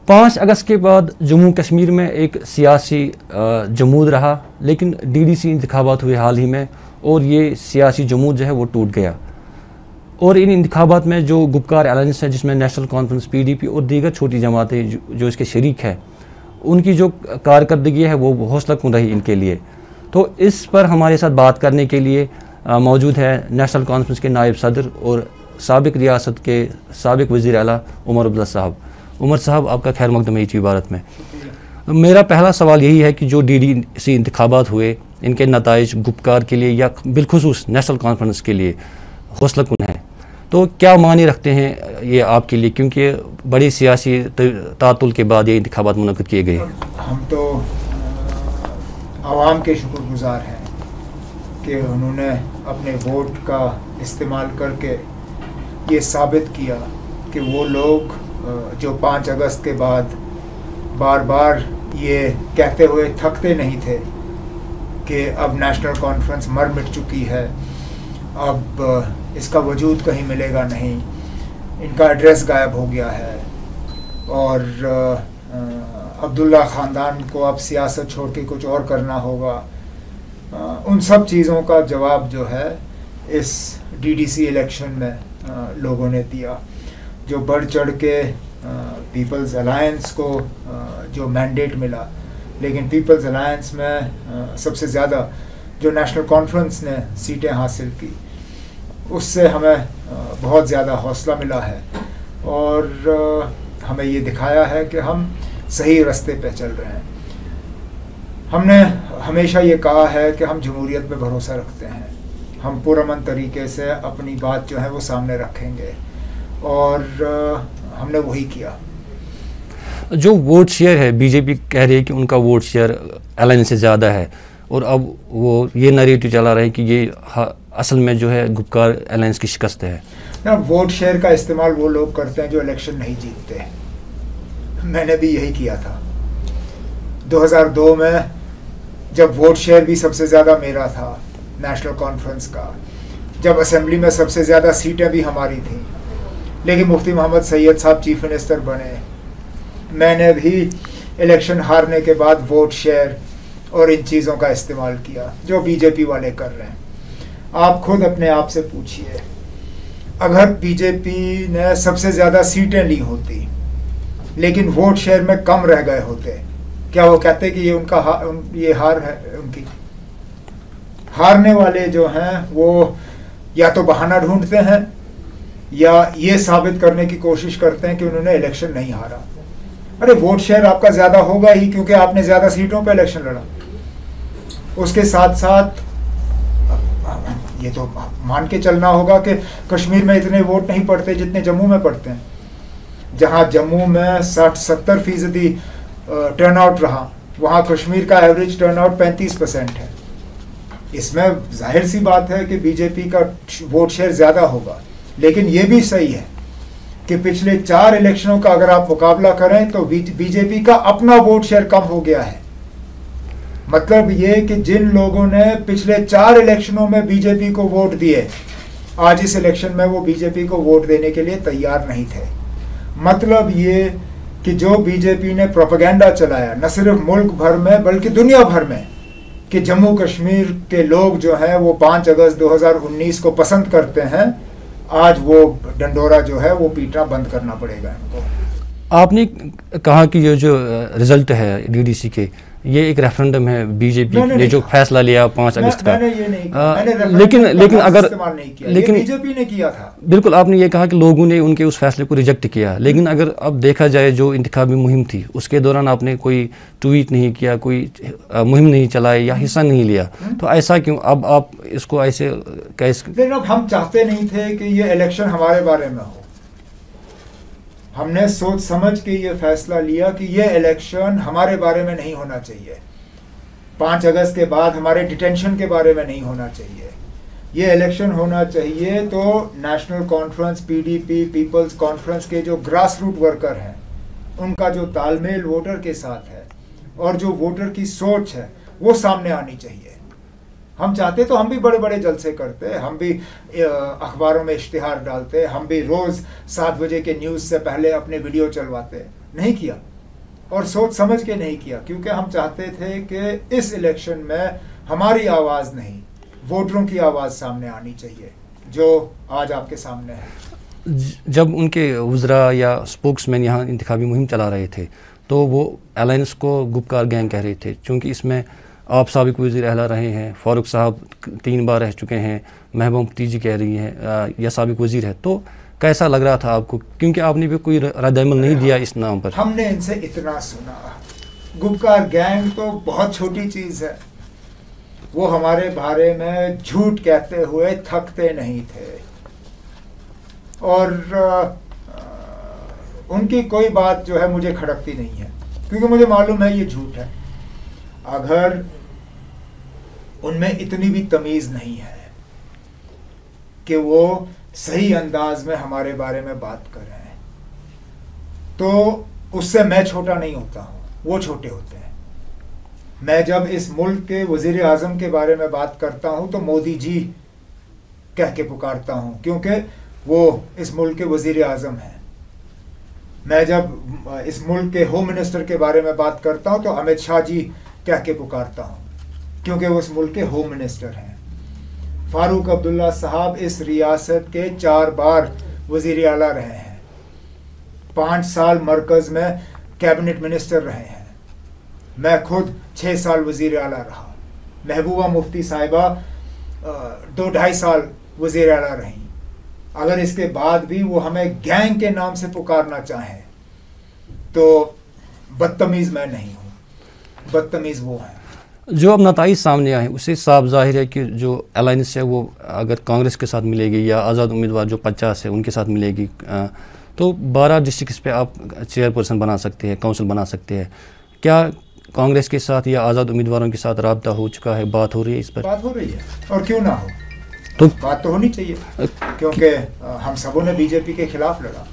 5 اگست کے بعد جموں کشمیر میں ایک سیاسی جمود رہا، لیکن ڈی ڈی سی انتخابات ہوئے حال ہی میں اور یہ سیاسی جمود جو ہے وہ ٹوٹ گیا. اور ان انتخابات میں جو گپکار الائنس ہے، جس میں نیشنل کانفرنس، پی ڈی پی اور دیگر چھوٹی جماعتیں جو اس کے شریک ہیں، ان کی جو کارکردگی ہے وہ حوصلہ کن رہی ان کے لیے. تو اس پر ہمارے ساتھ بات کرنے کے لیے موجود ہے نیشنل کانفرنس کے نائب صدر اور سابق ریاست کے سابق وزیر اعلیٰ عمر عبداللہ صاحب. عمر صاحب، آپ کا خیر مقدم ہے ٹی بھارت میں. میرا پہلا سوال یہی ہے کہ جو ڈی ڈی سی انتخابات ہوئے، ان کے نتائج گپکار کے لیے یا بالخصوص نیشنل کانفرنس کے لیے حوصلہ کن ہیں. تو کیا معنی رکھتے ہیں یہ آپ کے لیے، کیونکہ بڑی سیاسی تعطل کے بعد یہ انتخابات منعقد کیے گئے؟ ہم تو عوام کے شکر گزار ہیں کہ انہوں نے اپنے ووٹ کا استعمال کر کے یہ ثابت کیا کہ وہ لوگ جو 5 اگست کے بعد بار بار یہ کہتے ہوئے تھکتے نہیں تھے کہ اب نیشنل کانفرنس مر مٹ چکی ہے، اب اس کا وجود کہیں ملے گا نہیں، ان کا ایڈریس غائب ہو گیا ہے اور عبداللہ خاندان کو اب سیاست چھوڑ کے کچھ اور کرنا ہوگا. ان سب چیزوں کا جواب جو ہے اس ڈی ڈی سی الیکشن میں لوگوں نے دیا. جو بڑھ چڑھ کے پیپلز الائنس کو جو مینڈیٹ ملا، لیکن پیپلز الائنس میں سب سے زیادہ جو نیشنل کانفرنس نے سیٹیں حاصل کی، اس سے ہمیں بہت زیادہ حوصلہ ملا ہے اور ہمیں یہ دکھایا ہے کہ ہم صحیح راستے پہ چل رہے ہیں. ہم نے ہمیشہ یہ کہا ہے کہ ہم جمہوریت پہ بھروسہ رکھتے ہیں، ہم پرامن طریقے سے اپنی بات جو ہے وہ سامنے رکھیں گے اور ہم نے وہی کیا. جو ووٹ شیئر ہے، بی جے پی کہہ رہی ہے کہ ان کا ووٹ شیئر الائنس سے زیادہ ہے، اور اب وہ یہ نیریٹو چلا رہے ہیں کہ یہ اصل میں جو ہے گپکار الائنس کی شکست ہے. ووٹ شیئر کا استعمال وہ لوگ کرتے ہیں جو الیکشن نہیں جیتتے. میں نے بھی یہی کیا تھا 2002 میں، جب ووٹ شیئر بھی سب سے زیادہ میرا تھا نیشنل کانفرنس کا، جب اسمبلی میں سب سے زیادہ سیٹیں بھی ہماری تھیں، لیکن مفتی محمد سید صاحب چیف منسٹر بنے. میں نے بھی الیکشن ہارنے کے بعد ووٹ شیئر اور ان چیزوں کا استعمال کیا جو بی جے پی والے کر رہے ہیں. آپ خود اپنے آپ سے پوچھئے، اگر بی جے پی نے سب سے زیادہ سیٹیں لی ہوتی لیکن ووٹ شیئر میں کم رہ گئے ہوتے، کیا وہ کہتے کہ یہ ان کا یہ ہار ہے؟ ان کی ہارنے والے جو ہیں وہ یا تو بہانہ ڈھونڈتے ہیں یا یہ ثابت کرنے کی کوشش کرتے ہیں کہ انہوں نے الیکشن نہیں ہارا. ارے ووٹ شیئر آپ کا زیادہ ہوگا ہی کیونکہ آپ نے زیادہ سیٹوں پہ الیکشن لڑا. اس کے ساتھ ساتھ یہ تو مان کے چلنا ہوگا کہ کشمیر میں اتنے ووٹ نہیں پڑتے جتنے جموں میں پڑتے ہیں. جہاں جموں میں 60-70% ٹرن آؤٹ رہا، وہاں کشمیر کا ایوریج ٹرن آؤٹ 35% ہے. اس میں ظاہر سی بات ہے کہ بی جے پی کا ووٹ شیئر زیادہ ہوگا، لیکن یہ بھی صحیح ہے کہ پچھلے 4 الیکشنوں کا اگر آپ مقابلہ کریں تو بی جے پی کا اپنا ووٹ شیئر کم ہو گیا ہے. مطلب یہ کہ جن لوگوں نے پچھلے 4 الیکشنوں میں بی جے پی کو ووٹ دیے، آج اس الیکشن میں وہ بی جے پی کو ووٹ دینے کے لیے تیار نہیں تھے. مطلب یہ کہ جو بی جے پی نے پروپیگنڈا چلایا نہ صرف ملک بھر میں بلکہ دنیا بھر میں کہ جموں کشمیر کے لوگ جو ہیں وہ 5 اگست 2019 کو پسند کرتے ہیں، آج وہ ڈنڈورا جو ہے وہ پیٹنا بند کرنا پڑے گا ان کو. آپ نے کہا کہ یہ جو رزلٹ ہے ڈی ڈی سی کے، یہ ایک ریفرنڈم ہے بی جے پی نے جو فیصلہ لیا 5 اگست کا، لیکن اگر لیکن بی جے پی نے کیا تھا. بالکل آپ نے یہ کہا کہ لوگوں نے ان کے اس فیصلے کو ریجیکٹ کیا، لیکن اگر اب دیکھا جائے جو انتخابی مہم تھی اس کے دوران آپ نے کوئی ٹویٹ نہیں کیا، کوئی مہم نہیں چلائی یا حصہ نہیں لیا، تو ایسا کیوں؟ اب آپ اس کو ایسے کیسے؟ ہم چاہتے نہیں تھے کہ یہ الیکشن ہمارے بارے میں ہو. ہم نے سوچ سمجھ کے یہ فیصلہ لیا کہ یہ الیکشن ہمارے بارے میں نہیں ہونا چاہیے، 5 اگست کے بعد ہمارے ڈیٹینشن کے بارے میں نہیں ہونا چاہیے. یہ الیکشن ہونا چاہیے تو نیشنل کانفرنس، پی ڈی پی، پیپلز کانفرنس کے جو گراس روٹ ورکر ہیں ان کا جو تال میل ووٹر کے ساتھ ہے اور جو ووٹر کی سوچ ہے وہ سامنے آنی چاہیے. ہم چاہتے تو ہم بھی بڑے بڑے جلسے کرتے، ہم بھی اخباروں میں اشتہار ڈالتے، ہم بھی روز 7 بجے کے نیوز سے پہلے اپنے ویڈیو چلواتے. نہیں کیا. اور سوچ سمجھ کے نہیں کیا، کیونکہ ہم چاہتے تھے کہ اس الیکشن میں ہماری آواز نہیں، ووٹروں کی آواز سامنے آنی چاہیے، جو آج آپ کے سامنے ہے۔ جب ان کے وزراء یا اسپوکس مین یہاں انتخابی مہم چلا رہے تھے تو وہ الائنس کو گپکار گینگ کہہ رہے تھے، چونکہ اس میں آپ سابق وزیر اعلیٰ رہے ہیں، فاروق صاحب 3 بار رہ چکے ہیں، محبوبہ مفتی جی کہہ رہی ہیں یا سابق وزیر ہے، تو کیسا لگ رہا تھا آپ کو؟ کیونکہ آپ نے بھی کوئی رد عمل نہیں دیا اس نام پر۔ ہم نے ان سے اتنا سنا، گپکار گینگ تو بہت چھوٹی چیز ہے، وہ ہمارے بارے میں جھوٹ کہتے ہوئے تھکتے نہیں تھے، اور ان کی کوئی بات جو ہے مجھے کھڑکتی نہیں ہے، کیونکہ مجھے معلوم ہے یہ جھوٹ ہے۔ اگر ان میں اتنی بھی تمیز نہیں ہے کہ وہ صحیح انداز میں ہمارے بارے میں بات کریں، تو اس سے میں چھوٹا نہیں ہوتا ہوں، وہ چھوٹے ہوتے ہیں۔ میں جب اس ملک کے وزیر اعظم کے بارے میں بات کرتا ہوں تو مودی جی کہہ کے پکارتا ہوں، کیونکہ وہ اس ملک کے وزیر اعظم ہیں۔ میں جب اس ملک کے ہوم منسٹر کے بارے میں بات کرتا ہوں تو امت شاہ جی کہہ کے پکارتا ہوں، کیونکہ وہ اس ملک کے ہوم منسٹر ہیں۔ فاروق عبداللہ صاحب اس ریاست کے 4 بار وزیر اعلیٰ رہے ہیں، 5 سال مرکز میں کیبنٹ منسٹر رہے ہیں، میں خود 6 سال وزیر اعلیٰ رہا، محبوبہ مفتی صاحبہ 2-2.5 سال وزیر اعلیٰ رہیں۔ اگر اس کے بعد بھی وہ ہمیں گینگ کے نام سے پکارنا چاہیں تو بدتمیز میں نہیں ہوں، بدتمیز وہ ہیں۔ جو اب نتائج سامنے آئے اسے صاف ظاہر ہے کہ جو الائنس ہے وہ اگر کانگریس کے ساتھ ملے گی یا آزاد امیدوار جو 50 ہے ان کے ساتھ ملے گی تو 12 ڈسٹرکٹس پہ آپ چیئر پرسن بنا سکتے ہیں، کونسل بنا سکتے ہیں۔ کیا کانگریس کے ساتھ یا آزاد امیدواروں کے ساتھ رابطہ ہو چکا ہے، بات ہو رہی ہے اس پر؟ بات ہو رہی ہے، اور کیوں نہ ہو، تو بات تو ہونی چاہیے، کیونکہ ہم سبوں نے بی جے پی کے خلاف لڑا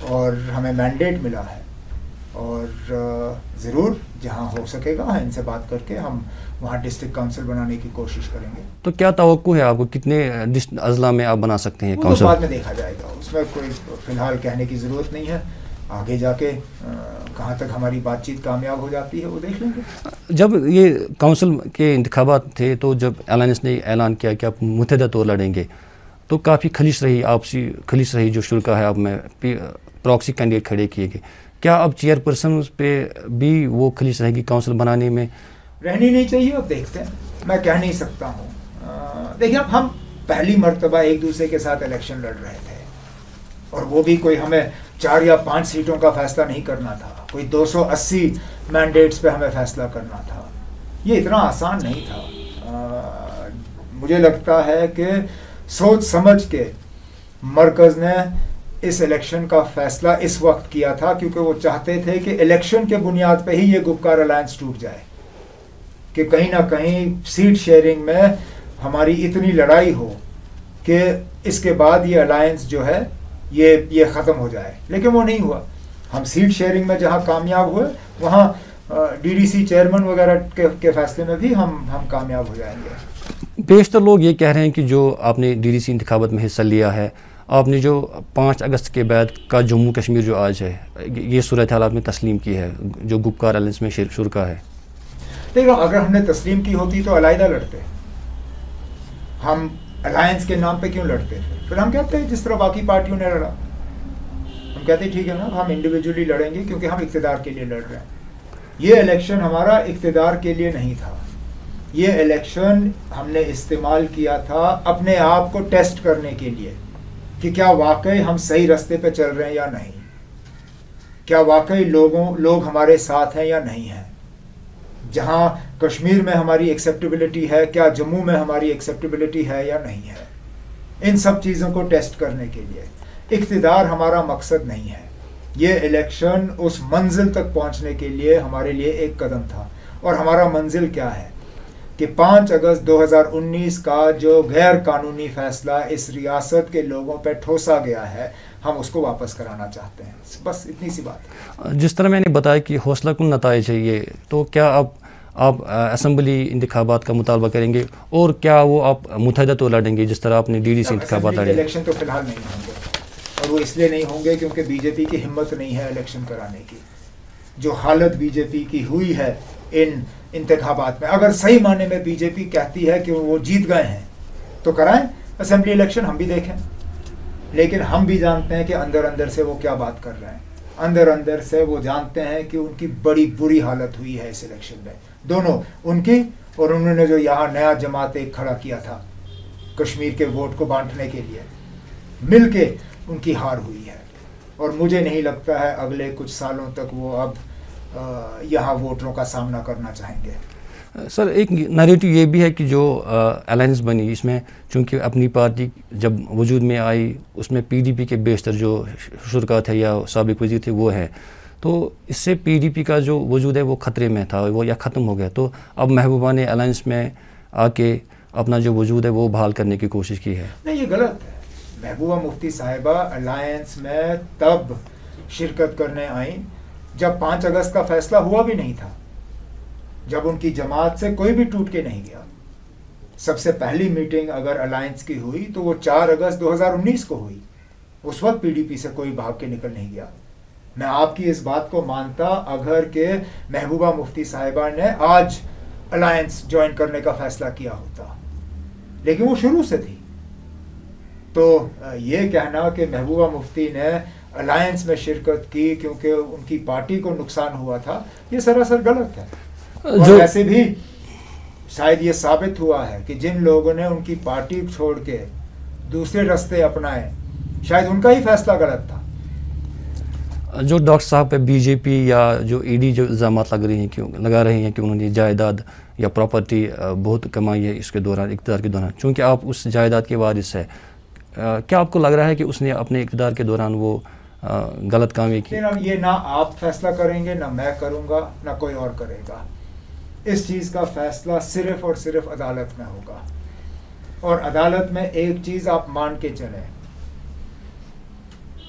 اور ہمیں مینڈیٹ ملا ہے، اور ضرور جہاں ہو سکے گا ان سے بات کر کے ہم وہاں ڈسٹرکٹ کونسل بنانے کی کوشش کریں گے۔ تو کیا توقع ہے آپ کو کتنے اضلاع میں آپ بنا سکتے ہیں کونسل؟ بعد میں دیکھا جائے گا، اس میں کوئی فی الحال کہنے کی ضرورت نہیں ہے، آگے جا کے کہاں تک ہماری بات چیت کامیاب ہو جاتی ہے وہ دیکھ لیں گے۔ جب یہ کونسل کے انتخابات تھے تو جب الائنس نے اعلان کیا کہ آپ متحدہ طور لڑیں گے تو کافی خلش رہی، آپسی خلش رہی، جو شرکا ہے آپ میں پراکسی کینڈیڈیٹ کھڑے کیے گئے۔ کیا اب چیئر پرسن پہ بھی وہ خلش رہے گی کونسل بنانے میں؟ رہنی نہیں چاہیے، اب دیکھتے ہیں، میں کہہ نہیں سکتا ہوں۔ دیکھیں اب ہم پہلی مرتبہ ایک دوسرے کے ساتھ الیکشن لڑ رہے تھے، اور وہ بھی کوئی ہمیں 4 یا 5 سیٹوں کا فیصلہ نہیں کرنا تھا، کوئی 280 مینڈیٹس پہ ہمیں فیصلہ کرنا تھا، یہ اتنا آسان نہیں تھا۔ مجھے لگتا ہے کہ سوچ سمجھ کے مرکز نے اس الیکشن کا فیصلہ اس وقت کیا تھا، کیونکہ وہ چاہتے تھے کہ الیکشن کے بنیاد پہ ہی یہ گپکار الائنس ٹوٹ جائے، کہ کہیں نہ کہیں سیٹ شیئرنگ میں ہماری اتنی لڑائی ہو کہ اس کے بعد یہ الائنس جو ہے یہ ختم ہو جائے، لیکن وہ نہیں ہوا۔ ہم سیٹ شیئرنگ میں جہاں کامیاب ہوئے وہاں ڈی ڈی سی چیئرمین وغیرہ کے فیصلے میں بھی ہم کامیاب ہو جائیں گے۔ بیشتر لوگ یہ کہہ رہے ہیں کہ جو آپ نے ڈی ڈی سی انتخابات میں حصہ لیا ہے، آپ نے جو 5 اگست کے بعد کا جموں کشمیر جو آج ہے، یہ صورتحال آپ نے تسلیم کی ہے جو گپکار الائنس میں شرکا ہے؟ دیکھو، اگر ہم نے تسلیم کی ہوتی تو علیحدہ لڑتے، ہم الائنس کے نام پہ کیوں لڑتے تھے؟ پھر ہم کہتے ہیں جس طرح باقی پارٹیوں نے لڑا، ہم کہتے ہیں ٹھیک ہے نا، ہم انڈیویجولی لڑیں گے کیونکہ ہم اقتدار کے لیے لڑ رہے ہیں۔ یہ الیکشن ہمارا اقتدار کے لیے نہیں تھا، یہ الیکشن ہم نے استعمال کیا تھا اپنے آپ کو ٹیسٹ کرنے کے لیے کہ کیا واقعی ہم صحیح راستے پہ چل رہے ہیں یا نہیں، کیا واقعی لوگ ہمارے ساتھ ہیں یا نہیں ہیں، جہاں کشمیر میں ہماری ایکسیپٹیبلٹی ہے کیا جموں میں ہماری ایکسیپٹیبلٹی ہے یا نہیں ہے۔ ان سب چیزوں کو ٹیسٹ کرنے کے لیے اقتدار ہمارا مقصد نہیں ہے، یہ الیکشن اس منزل تک پہنچنے کے لیے ہمارے لیے ایک قدم تھا، اور ہمارا منزل کیا ہے کہ 5 اگست 2019 کا جو غیر قانونی فیصلہ اس ریاست کے لوگوں پہ ٹھوسا گیا ہے ہم اس کو واپس کرانا چاہتے ہیں، بس اتنی سی بات ہے۔ جس طرح میں نے بتایا کہ حوصلہ کن نتائج ہے یہ، تو کیا آپ اسمبلی انتخابات کا مطالبہ کریں گے، اور کیا وہ آپ متحدہ طور لڑیں گے جس طرح آپ نے ڈی ڈی سی انتخابات لڑے؟ الیکشن تو فی الحال نہیں ہوں گے، اور وہ اس لیے نہیں ہوں گے کیونکہ بی جے پی کی ہمت نہیں ہے الیکشن کرانے کی۔ جو حالت بی جے پی کی ہوئی ہے ان انتخابات میں. اگر صحیح معنی میں بی جے پی کہتی ہے کہ وہ جیت گئے ہیں تو کرائیں اسمبلی الیکشن, ہم بھی دیکھیں. لیکن ہم بھی جانتے ہیں کہ اندر اندر سے وہ کیا بات کر رہے ہیں. اندر اندر سے وہ جانتے ہیں کہ ان کی بڑی بری حالت ہوئی ہے اس الیکشن میں, دونوں ان کی اور انہوں نے جو یہاں نیا جماعت ایک کھڑا کیا تھا کشمیر کے ووٹ کو بانٹنے کے لیے, مل کے ان کی ہار ہوئی ہے. اور مجھے نہیں لگتا ہے اگلے کچھ سالوں تک وہ اب یہاں ووٹروں کا سامنا کرنا چاہیں گے. سر ایک نریٹو یہ بھی ہے کہ جو الائنس بنی اس میں چونکہ اپنی پارٹی جب وجود میں آئی اس میں پی ڈی پی کے بیشتر جو شرکا تھے یا سابق وزیر تھے وہ ہیں, تو اس سے پی ڈی پی کا جو وجود ہے وہ خطرے میں تھا, وہ یا ختم ہو گیا. تو اب محبوبہ نے الائنس میں آ کے اپنا جو وجود ہے وہ بحال کرنے کی کوشش کی ہے. نہیں, یہ غلط ہے. محبوبہ مفتی صاحبہ الائنس میں تب شرکت کرنے آئیں جب 5 اگست کا فیصلہ ہوا بھی نہیں تھا, جب ان کی جماعت سے کوئی بھی ٹوٹ کے نہیں گیا. سب سے پہلی میٹنگ اگر الائنس کی ہوئی تو وہ 4 اگست 2019 کو ہوئی. اس وقت پی ڈی پی سے کوئی بھاگ کے نکل نہیں گیا. میں آپ کی اس بات کو مانتا اگر کہ محبوبہ مفتی صاحبہ نے آج الائنس جوائن کرنے کا فیصلہ کیا ہوتا, لیکن وہ شروع سے تھی. تو یہ کہنا کہ محبوبہ مفتی نے الائنس میں شرکت کی کیونکہ ان کی پارٹی کو نقصان ہوا تھا, یہ سراسر غلط ہے. اور ایسے بھی شاید یہ ثابت ہوا ہے کہ جن لوگوں نے ان کی پارٹی چھوڑ کے دوسرے راستے اپنائے شاید ان کا ہی فیصلہ غلط تھا. جو ڈاکٹر صاحب پہ بی جے پی یا جو ای ڈی جو الزامات لگا رہے ہیں کہ انہوں نے جائیداد یا پراپرٹی بہت کمائی ہے اس کے دوران اقتدار کے دوران, چونکہ آپ اس جائیداد کے وارث ہیں, کیا آپ کو لگ رہا ہے کہ اس نے اپنے اقتدار کے دوران وہ غلط کام کی؟ یہ نہ آپ فیصلہ کریں گے, نہ میں کروں گا, نہ کوئی اور کرے گا. اس چیز کا فیصلہ صرف اور صرف عدالت میں ہوگا. اور عدالت میں ایک چیز آپ مان کے چلیں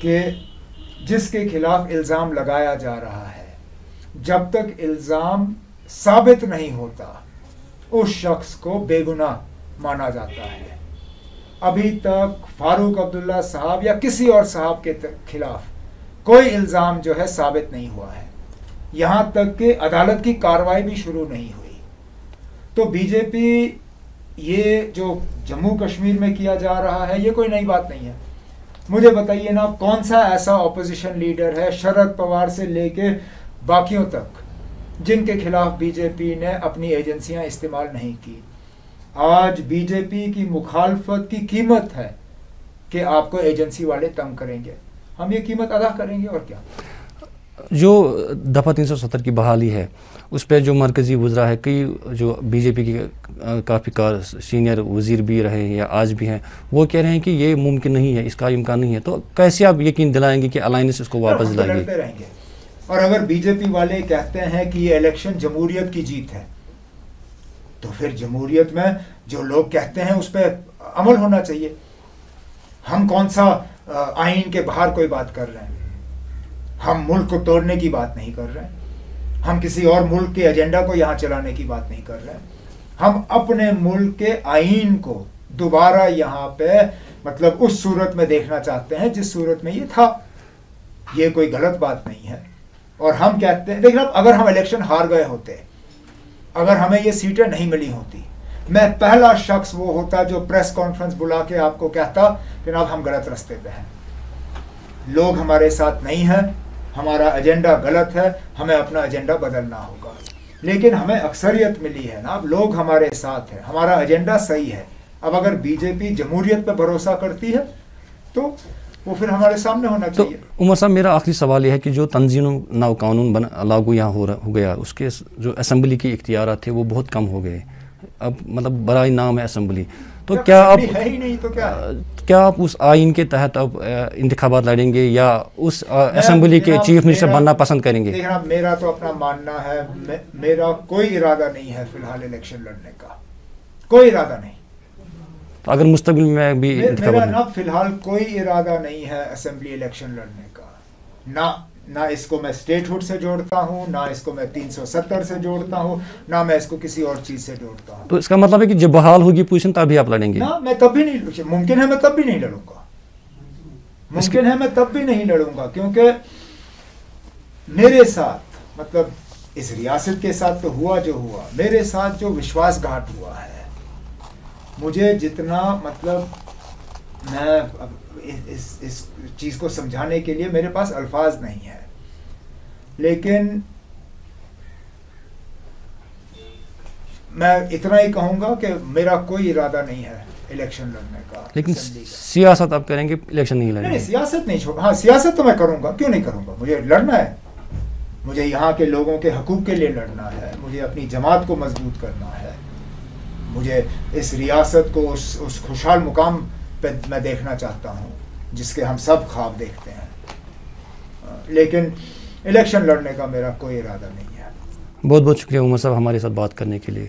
کہ جس کے خلاف الزام لگایا جا رہا ہے جب تک الزام ثابت نہیں ہوتا اس شخص کو بے گناہ مانا جاتا ہے. ابھی تک فاروق عبداللہ صاحب یا کسی اور صاحب کے خلاف کوئی الزام جو ہے ثابت نہیں ہوا ہے, یہاں تک کہ عدالت کی کارروائی بھی شروع نہیں ہوئی. تو بی جے پی یہ جو جموں کشمیر میں کیا جا رہا ہے یہ کوئی نئی بات نہیں ہے. مجھے بتائیے نا کون سا ایسا اپوزیشن لیڈر ہے شرد پوار سے لے کے باقیوں تک جن کے خلاف بی جے پی نے اپنی ایجنسیاں استعمال نہیں کی. آج بی جے پی کی مخالفت کی قیمت ہے کہ آپ کو ایجنسی والے تنگ کریں گے, ہم یہ قیمت ادا کریں گے. اور کیا جو دفعہ 370 کی بحالی ہے اس پہ جو مرکزی وزراء ہے, کئی جو بی جے پی کی کافی سینئر وزیر بھی رہے ہیں یا آج بھی ہیں, وہ کہہ رہے ہیں کہ یہ ممکن نہیں ہے, اس کا امکان نہیں ہے. تو کیسے آپ یقین دلائیں گے کہ الائنس اس کو واپس دلائے گی؟ اور اگر بی جے پی والے کہتے ہیں کہ یہ الیکشن جمہوریت کی جیت ہے تو پھر جمہوریت میں جو لوگ کہتے ہیں اس پہ عمل ہونا چاہیے. ہم کون سا آئین کے باہر کوئی بات کر رہے ہیں, ہم ملک کو توڑنے کی بات نہیں کر رہے ہیں, ہم کسی اور ملک کے ایجنڈا کو یہاں چلانے کی بات نہیں کر رہے ہیں. ہم اپنے ملک کے آئین کو دوبارہ یہاں پہ مطلب اس صورت میں دیکھنا چاہتے ہیں جس صورت میں یہ تھا. یہ کوئی غلط بات نہیں ہے. اور ہم کہتے ہیں دیکھنا اگر ہم الیکشن ہار گئے ہوتے, اگر ہمیں یہ سیٹیں نہیں ملی ہوتی, میں پہلا شخص وہ ہوتا جو پریس کانفرنس بلا کے آپ کو کہتا کہ جناب ہم غلط راستے پہ ہیں, لوگ ہمارے ساتھ نہیں ہیں, ہمارا ایجنڈا غلط ہے, ہمیں اپنا ایجنڈا بدلنا ہوگا. لیکن ہمیں اکثریت ملی ہے نا, اب لوگ ہمارے ساتھ ہیں, ہمارا ایجنڈا صحیح ہے. اب اگر بی جے پی جمہوریت پہ بھروسہ کرتی ہے تو وہ پھر ہمارے سامنے ہونا چاہیے. تو عمر صاحب میرا آخری سوال یہ ہے کہ جو تنظیم نو قانون لاگو یہاں ہو گیا, اس کے جو اسمبلی کے اختیارات تھے وہ بہت کم ہو گئے, اب مطلب برائے نام ہے اسمبلی. تو کیا آپ اس آئین کے تحت اب انتخابات لڑیں گے یا اس اسمبلی کے چیف منسٹر بننا پسند کریں گے؟ دیکھنا میرا تو اپنا ماننا ہے, میرا کوئی ارادہ نہیں ہے فی الحال الیکشن لڑنے کا, کوئی ارادہ نہیں. تو اگر مستقبل میں بھی میرا نا فی الحال کوئی ارادہ نہیں ہے اسمبلی الیکشن لڑنے کا. نہ اس کو میں اسٹیٹ ہوڈ سے جوڑتا ہوں, نہ اس کو میں 370 سے جوڑتا ہوں, نہ میں اس کو کسی اور چیز سے جوڑتا ہوں. تو اس کا مطلب ہے کہ جب بحال ہوگی پوزیشن تبھی آپ لڑیں گے؟ نہ میں تب بھی نہیں, ممکن ہے میں تب بھی نہیں لڑوں گا, ممکن ہے میں تب بھی نہیں لڑوں گا, کیونکہ میرے ساتھ مطلب اس ریاست کے ساتھ تو ہوا جو ہوا، میرے ساتھ جو وشواس گھاٹ ہوا ہے، مجھے جتنا مطلب میں اس چیز کو سمجھانے کے لیے میرے پاس الفاظ نہیں ہے، لیکن میں اتنا ہی کہوں گا کہ میرا کوئی ارادہ نہیں ہے الیکشن لڑنے کا. لیکن سیاست آپ کریں گے، الیکشن نہیں لڑیں گے؟ نہیں، سیاست نہیں چھوڑ، ہاں سیاست تو میں کروں گا، کیوں نہیں کروں گا، مجھے لڑنا ہے، مجھے یہاں کے لوگوں کے حقوق کے لیے لڑنا ہے، مجھے اپنی جماعت کو مضبوط کرنا ہے، مجھے اس ریاست کو اس خوشحال مقام پہ میں دیکھنا چاہتا ہوں جس کے ہم سب خواب دیکھتے ہیں، لیکن الیکشن لڑنے کا میرا کوئی ارادہ نہیں ہے. بہت بہت شکریہ عمر صاحب ہمارے ساتھ بات کرنے کے لیے.